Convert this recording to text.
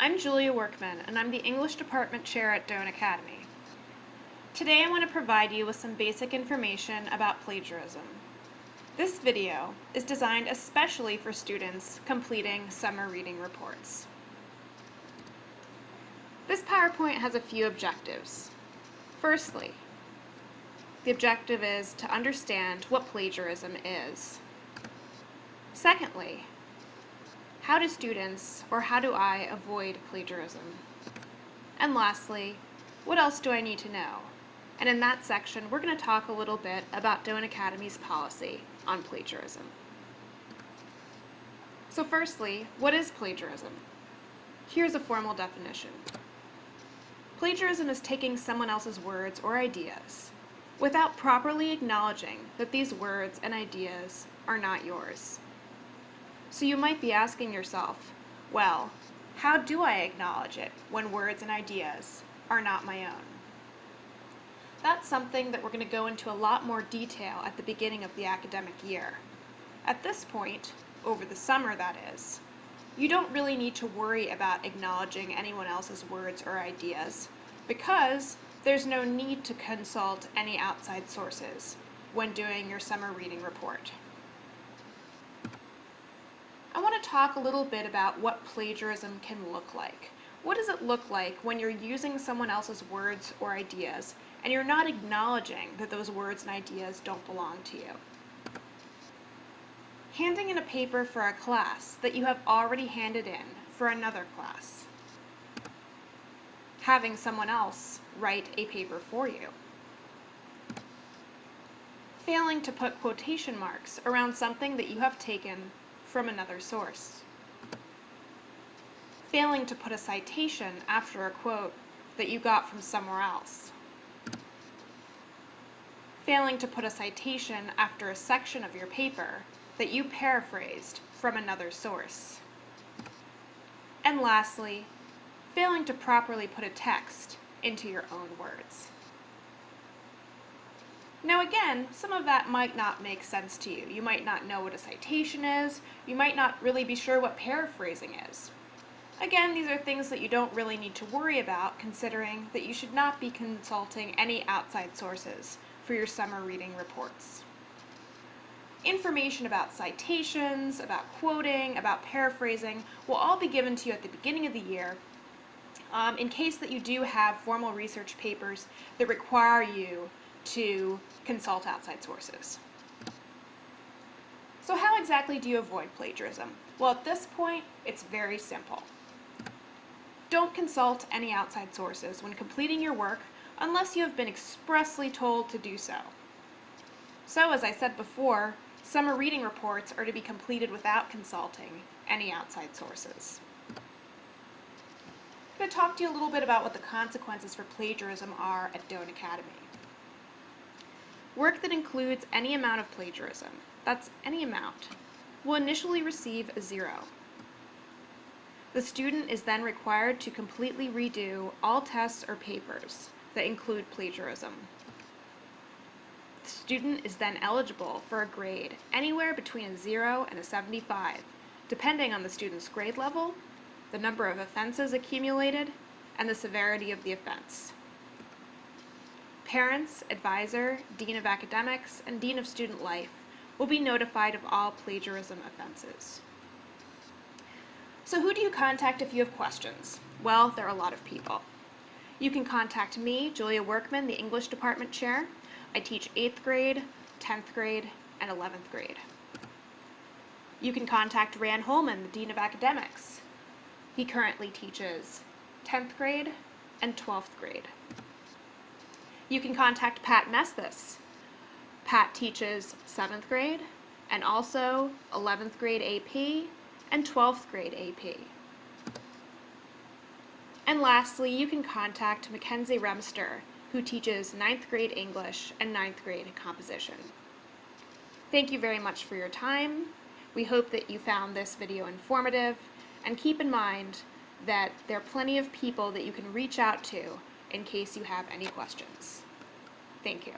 I'm Julia Workman, and I'm the English Department Chair at Doane Academy. Today I want to provide you with some basic information about plagiarism. This video is designed especially for students completing summer reading reports. This PowerPoint has a few objectives. Firstly, the objective is to understand what plagiarism is. Secondly, how do students, or how do I, avoid plagiarism? And lastly, what else do I need to know? And in that section, we're going to talk a little bit about Doane Academy's policy on plagiarism. So firstly, what is plagiarism? Here's a formal definition. Plagiarism is taking someone else's words or ideas without properly acknowledging that these words and ideas are not yours. So you might be asking yourself, well, how do I acknowledge it when words and ideas are not my own? That's something that we're going to go into a lot more detail at the beginning of the academic year. At this point, over the summer that is, you don't really need to worry about acknowledging anyone else's words or ideas because there's no need to consult any outside sources when doing your summer reading report. I want to talk a little bit about what plagiarism can look like. What does it look like when you're using someone else's words or ideas and you're not acknowledging that those words and ideas don't belong to you? Handing in a paper for a class that you have already handed in for another class. Having someone else write a paper for you. Failing to put quotation marks around something that you have taken from another source. Failing to put a citation after a quote that you got from somewhere else. Failing to put a citation after a section of your paper that you paraphrased from another source. And lastly, failing to properly put a text into your own words. Now again, some of that might not make sense to you. You might not know what a citation is. You might not really be sure what paraphrasing is. Again, these are things that you don't really need to worry about, considering that you should not be consulting any outside sources for your summer reading reports. Information about citations, about quoting, about paraphrasing will all be given to you at the beginning of the year in case that you do have formal research papers that require you to consult outside sources. So how exactly do you avoid plagiarism? Well, at this point, it's very simple. Don't consult any outside sources when completing your work unless you have been expressly told to do so. So, as I said before, summer reading reports are to be completed without consulting any outside sources. I'm going to talk to you a little bit about what the consequences for plagiarism are at Doane Academy. Work that includes any amount of plagiarism, that's any amount, will initially receive a 0. The student is then required to completely redo all tests or papers that include plagiarism. The student is then eligible for a grade anywhere between a 0 and a 75, depending on the student's grade level, the number of offenses accumulated, and the severity of the offense. Parents, advisor, dean of academics, and dean of student life will be notified of all plagiarism offenses. So who do you contact if you have questions? Well, there are a lot of people. You can contact me, Julia Workman, the English Department Chair. I teach 8th grade, 10th grade, and 11th grade. You can contact Rand Holman, the Dean of Academics. He currently teaches 10th grade and 12th grade. You can contact Pat Mesthis. Pat teaches 7th grade and also 11th grade AP and 12th grade AP. And lastly, you can contact Mackenzie Remster, who teaches 9th grade English and 9th grade composition. Thank you very much for your time. We hope that you found this video informative, and keep in mind that there are plenty of people that you can reach out to in case you have any questions. Thank you.